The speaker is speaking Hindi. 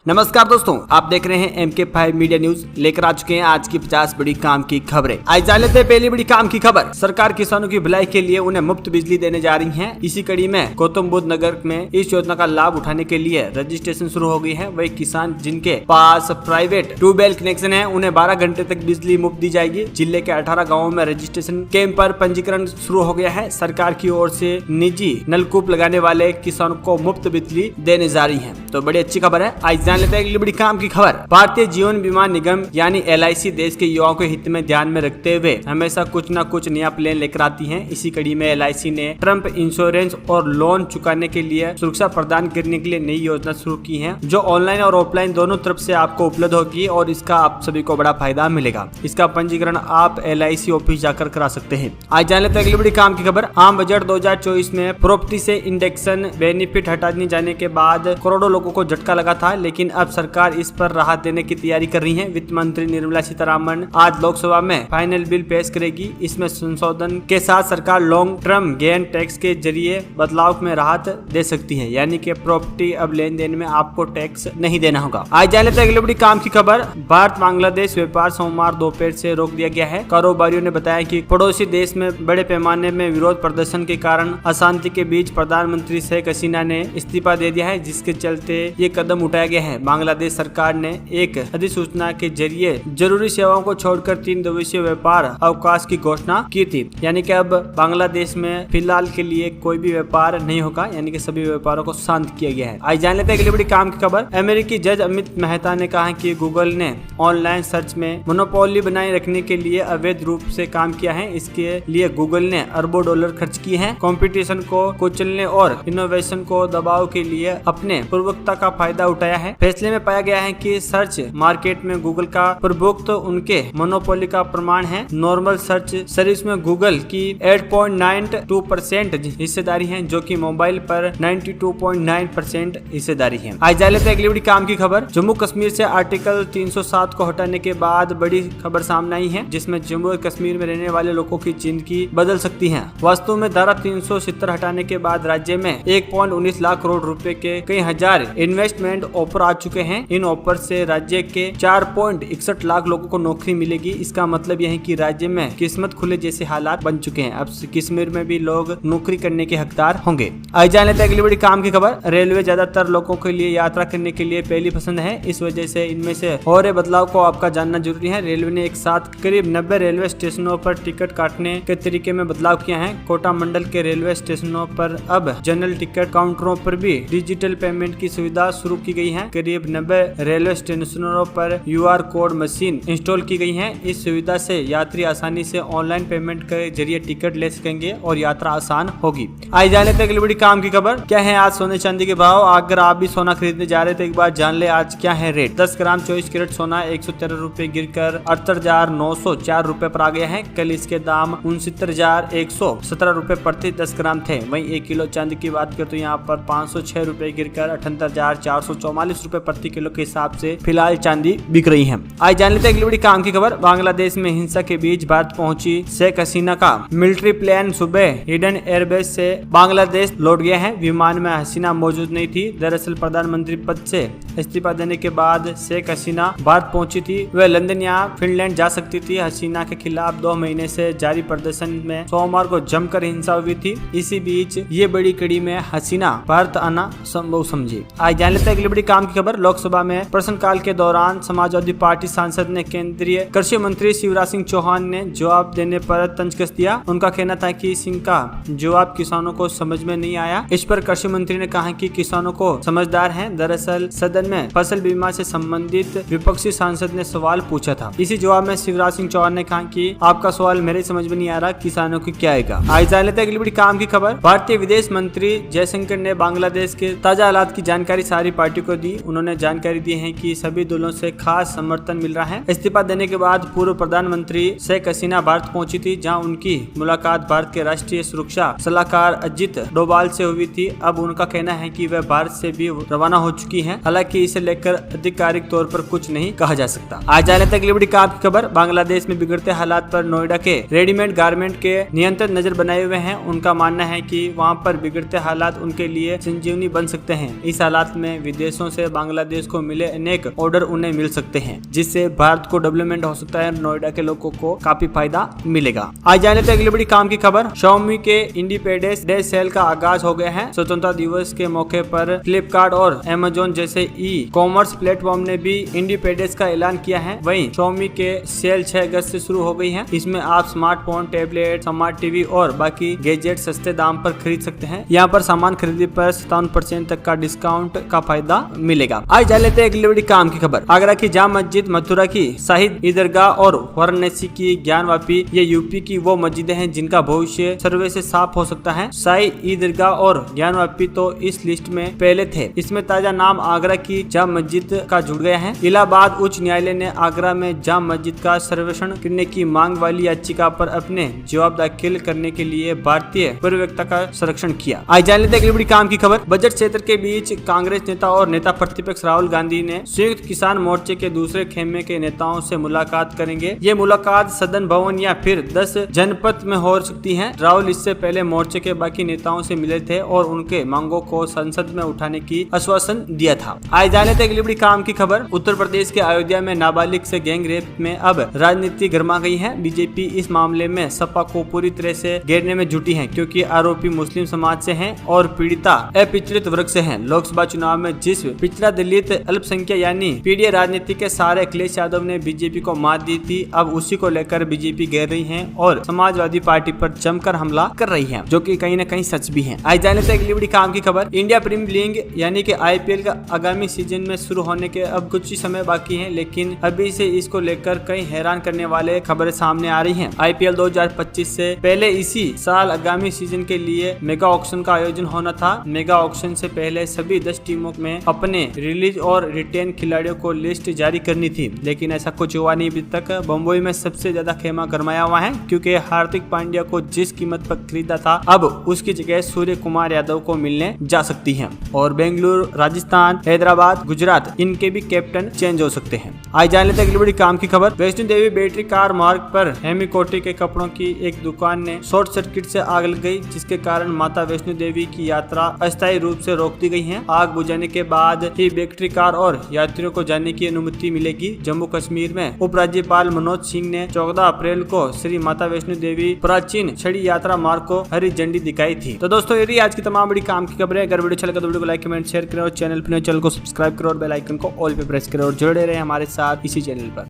नमस्कार दोस्तों, आप देख रहे हैं MK5 मीडिया न्यूज। लेकर आ चुके हैं आज की 50 बड़ी काम की खबरें। आज जान लेते हैं पहली बड़ी काम की खबर। सरकार किसानों की भलाई के लिए उन्हें मुफ्त बिजली देने जा रही है। इसी कड़ी में गौतम बुद्ध नगर में इस योजना का लाभ उठाने के लिए रजिस्ट्रेशन शुरू हो गई है। वही किसान जिनके पास प्राइवेट ट्यूबवेल कनेक्शन है उन्हें 12 घंटे तक बिजली मुफ्त दी जाएगी। जिले के 18 गाँवों में रजिस्ट्रेशन कैंप पर पंजीकरण शुरू हो गया है। सरकार की ओर से निजी नलकूप लगाने वाले किसानों को मुफ्त बिजली देने जा रही है, तो बड़ी अच्छी खबर है। आज जान लेते हैं अगली बड़ी काम की खबर। भारतीय जीवन बीमा निगम यानी LIC देश के युवाओं के हित में ध्यान में रखते हुए हमेशा कुछ न कुछ नया प्लान लेकर आती है। इसी कड़ी में LIC ने ट्रम्प इंश्योरेंस और लोन चुकाने के लिए सुरक्षा प्रदान करने के लिए नई योजना शुरू की है, जो ऑनलाइन और ऑफलाइन दोनों तरफ से आपको उपलब्ध होगी और इसका आप सभी को बड़ा फायदा मिलेगा। इसका पंजीकरण आप LIC ऑफिस जाकर करा सकते हैं। आज जान लेते हैं अगली बड़ी काम की खबर। आम बजट 2024 में प्रॉपर्टी से इंडेक्शन बेनिफिट हटा दिए जाने के बाद करोड़ों लोगों को झटका लगा था, लेकिन अब सरकार इस पर राहत देने की तैयारी कर रही है। वित्त मंत्री निर्मला सीतारमण आज लोकसभा में फाइनल बिल पेश करेगी। इसमें संशोधन के साथ सरकार लॉन्ग टर्म गेन टैक्स के जरिए बदलाव में राहत दे सकती है, यानी कि प्रॉपर्टी अब लेन देन में आपको टैक्स नहीं देना होगा। आज जान लेते हैं अगली बड़ी काम की खबर। भारत बांग्लादेश व्यापार सोमवार दोपहर से रोक दिया गया है। कारोबारियों ने बताया कि पड़ोसी देश में बड़े पैमाने में विरोध प्रदर्शन के कारण अशांति के बीच प्रधानमंत्री शेख हसीना ने इस्तीफा दे दिया है, जिसके चलते ये कदम उठाया गया है। बांग्लादेश सरकार ने एक अधिसूचना के जरिए जरूरी सेवाओं को छोड़कर 3 दिवसीय व्यापार अवकाश की घोषणा की थी, यानी कि अब बांग्लादेश में फिलहाल के लिए कोई भी व्यापार नहीं होगा, यानी कि सभी व्यापारों को शांत किया गया है। आज जान लेते हैं अगली बड़ी काम की खबर। अमेरिकी जज अमित मेहता ने कहा कि गूगल ने ऑनलाइन सर्च में मोनोपोली बनाए रखने के लिए अवैध रूप से काम किया है। इसके लिए गूगल ने अरबों डॉलर खर्च किए हैं। कंपटीशन को कुचलने और इनोवेशन को दबाव के लिए अपने पूर्वकता का फायदा उठाया है। फैसले में पाया गया है कि सर्च मार्केट में गूगल का प्रभुत्व उनके मोनोपोली का प्रमाण है। नॉर्मल सर्च सर्विस में गूगल की 8.92% हिस्सेदारी है, जो कि मोबाइल पर 92.9% हिस्सेदारी है। आज जान लेते हैं अगली बड़ी काम की खबर। जम्मू कश्मीर से आर्टिकल 307 को हटाने के बाद बड़ी खबर सामने आई है, जिसमें जम्मू और कश्मीर में रहने वाले लोगों की जिंदगी बदल सकती है। वास्तव में धारा 370 हटाने के बाद राज्य में 1.19 लाख करोड़ रुपए के कई हजार इन्वेस्टमेंट ऑफर आ चुके हैं। इन ऑफर से राज्य के 4.61 लाख लोगों को नौकरी मिलेगी। इसका मतलब यह है कि राज्य में किस्मत खुले जैसे हालात बन चुके हैं। अब कश्मीर में भी लोग नौकरी करने के हकदार होंगे। आज जान लेते हैं अगली बड़ी काम की खबर। रेलवे ज्यादातर लोगों के लिए यात्रा करने के लिए पहली पसंद है। इस वजह से इनमें से हो रहे बदलाव को आपका जानना जरूरी है। रेलवे ने एक साथ करीब 90 रेलवे स्टेशनों पर टिकट काटने के तरीके में बदलाव किया है। कोटा मंडल के रेलवे स्टेशनों पर अब जनरल टिकट काउंटरों पर भी डिजिटल पेमेंट की सुविधा शुरू की गई है। करीब 90 रेलवे स्टेशनों पर QR कोड मशीन इंस्टॉल की गई है। इस सुविधा से यात्री आसानी से ऑनलाइन पेमेंट के जरिए टिकट ले सकेंगे और यात्रा आसान होगी। आज जान लेते हैं अगली बड़ी काम की खबर। क्या है आज सोने चांदी के भाव। अगर आप भी सोना खरीदने जा रहे थे एक बार जान ले आज क्या है रेट। 10 ग्राम 24 कैरेट सोना 113 रुपए गिरकर 78,904 रुपए पर आ गया है। कल इसके दाम 69,117 रुपए प्रति 10 ग्राम थे। वहीं 1 किलो चांदी की बात करें तो यहाँ पर 506 रुपए गिरकर 78,444 रुपए प्रति किलो के हिसाब से फिलहाल चांदी बिक रही है। आज जान लेते हैं अगली बड़ी काम की खबर। बांग्लादेश में हिंसा के बीच भारत पहुंची शेख हसीना का मिलिट्री प्लेन सुबह हिडन एयरबेस से बांग्लादेश लौट गया है। विमान में हसीना मौजूद नहीं थी। दरअसल प्रधानमंत्री पद से इस्तीफा देने के बाद शेख हसीना भारत पहुंची थी। वह लंदन या फिनलैंड जा सकती थी। हसीना के खिलाफ 2 महीने से जारी प्रदर्शन में सोमवार को जमकर हिंसा हुई थी। इसी बीच ये बड़ी कड़ी में हसीना भारत आना संभव समझी। आज जान लेते हैं अगली बड़ी काम की खबर। लोकसभा में प्रश्नकाल के दौरान समाजवादी पार्टी सांसद ने केंद्रीय कृषि मंत्री शिवराज सिंह चौहान ने जवाब देने पर तंज कस दिया। उनका कहना था कि सिंह का जवाब किसानों को समझ में नहीं आया। इस पर कृषि मंत्री ने कहा कि किसानों को समझदार हैं। दरअसल सदन में फसल बीमा से संबंधित विपक्षी सांसद ने सवाल पूछा था। इसी जवाब में शिवराज सिंह चौहान ने कहा कि आपका सवाल मेरे समझ में नहीं आ रहा, किसानों को क्या आएगा। आज जान लेते हैं अगली बड़ी काम की खबर। भारतीय विदेश मंत्री जयशंकर ने बांग्लादेश के ताजा हालात की जानकारी सारी पार्टी को दी। उन्होंने जानकारी दी है कि सभी दलों से खास समर्थन मिल रहा है। इस्तीफा देने के बाद पूर्व प्रधानमंत्री शेख हसीना भारत पहुंची थी, जहां उनकी मुलाकात भारत के राष्ट्रीय सुरक्षा सलाहकार अजित डोभाल से हुई थी। अब उनका कहना है कि वह भारत से भी रवाना हो चुकी हैं। हालांकि इसे लेकर आधिकारिक तौर पर कुछ नहीं कहा जा सकता। आज जाने तक अगली बड़ी काम की खबर। बांग्लादेश में बिगड़ते हालात पर नोएडा के रेडीमेड गारमेंट के नियंत्रण नजर बनाए हुए हैं। उनका मानना है कि वहां पर बिगड़ते हालात उनके लिए संजीवनी बन सकते हैं। इस हालात में विदेशों से बांग्लादेश को मिले अनेक ऑर्डर उन्हें मिल सकते हैं, जिससे भारत को डेवलपमेंट हो सकता है। नोएडा के लोगों को काफी फायदा मिलेगा। आज जाने तक अगली बड़ी काम की खबर, Xiaomi के इंडिपेंडेंस डे सेल का आगाज हो गया है। स्वतंत्रता दिवस के मौके पर फ्लिपकार्ट और Amazon जैसे ई कॉमर्स प्लेटफॉर्म ने भी इंडिपेंडेंस का ऐलान किया है। वहीं Xiaomi के सेल 6 अगस्त से शुरू हो गई है। इसमें आप स्मार्टफोन, टैबलेट, स्मार्ट टीवी और बाकी गैजेट सस्ते दाम पर खरीद सकते हैं। यहाँ पर सामान खरीदी पर 57% तक का डिस्काउंट का फायदा मिलेगा। आज जान लेते हैं अगली बड़ी काम की खबर, आगरा की जाम मस्जिद, मथुरा की शाहिद ईदरगाह और वाराणसी की ज्ञानवापी, ये यूपी की वो मस्जिदें हैं जिनका भविष्य सर्वे से साफ हो सकता है। शाही ईदरगाह और ज्ञानवापी तो इस लिस्ट में पहले थे। इसमें ताजा नाम आगरा की जाम मस्जिद का जुड़ गया है। इलाहाबाद उच्च न्यायालय ने आगरा में जाम मस्जिद का सर्वेक्षण करने की मांग वाली याचिका पर अपने जवाब दाखिल करने के लिए भारतीय प्रवक्ता का संरक्षण किया। आज जान लेते हैं अगली बड़ी काम की खबर, बजट क्षेत्र के बीच कांग्रेस नेता और नेता प्रतिपक्ष राहुल गांधी ने संयुक्त किसान मोर्चे के दूसरे खेमे के नेताओं से मुलाकात करेंगे। ये मुलाकात सदन भवन या फिर 10 जनपद में हो सकती है। राहुल इससे पहले मोर्चे के बाकी नेताओं से मिले थे और उनके मांगों को संसद में उठाने की आश्वासन दिया था। आज जान लेते हैं अगली बड़ी काम की खबर, उत्तर प्रदेश के अयोध्या में नाबालिग से गैंग रेप में अब राजनीति गर्मा गई है। बीजेपी इस मामले में सपा को पूरी तरह से घेरने में जुटी है, क्योंकि आरोपी मुस्लिम समाज से हैं और पीड़िता अपिछड़ित वर्ग से हैं। लोकसभा चुनाव में जिस पिछड़ा दलित अल्पसंख्यक यानी पीडीए राजनीति के सारे अखिलेश यादव ने बीजेपी को मात दी थी, अब उसी को लेकर बीजेपी घेर रही है और समाजवादी पार्टी पर जमकर हमला कर रही है, जो कि कहीं न कहीं सच भी है। आज जाने तक अगली बड़ी काम की खबर, इंडिया प्रीमियर लीग यानी कि आईपीएल का आगामी सीजन में शुरू होने के अब कुछ ही समय बाकी है, लेकिन अभी से इसको लेकर कई हैरान करने वाले खबरें सामने आ रही हैं। आईपीएल 2025 से पहले इसी साल आगामी सीजन के लिए मेगा ऑक्शन का आयोजन होना था। मेगा ऑक्शन से पहले सभी 10 टीमों में अपने रिलीज और रिटेन खिलाड़ियों को लिस्ट जारी करनी थी, लेकिन ऐसा कुछ हुआ नहीं अभी तक। बम्बई में सबसे ज्यादा खेमा गरमाया हुआ है, क्योंकि हार्दिक पांड्या को जिस कीमत पर खरीदा था, अब उसकी जगह सूर्य कुमार यादव को मिलने जा सकती है और बेंगलुरु, राजस्थान, हैदराबाद, गुजरात इनके भी कैप्टन चेंज हो सकते हैं। आज जान लेते हैं अगली बड़ी काम की खबर, वैष्णो देवी बैटरी कार मार्ग पर हेमीकोटी के कपड़ों की एक दुकान ने शॉर्ट सर्किट से आग लग गई, जिसके कारण माता वैष्णो देवी की यात्रा अस्थायी रूप से रोक दी गई है। आग बुझाने के बाद ही बैटरी कार और यात्रियों को जाने की अनुमति मिलेगी। जम्मू कश्मीर में उपराज्यपाल मनोज सिंह ने 14 अप्रैल को श्री माता वैष्णो देवी प्राचीन छड़ी यात्रा मार्ग को हरी झंडी दिखाई थी। तो दोस्तों ये आज की तमाम बड़ी काम की खबरें। अगर वीडियो अच्छा लगा तो वीडियो को लाइक, कमेंट, शेयर करें और चैनल पर चैनल को सब्सक्राइब करो और बेल आइकन को ऑल पे प्रेस करें और जुड़े रहे हमारे साथ इसी चैनल पर।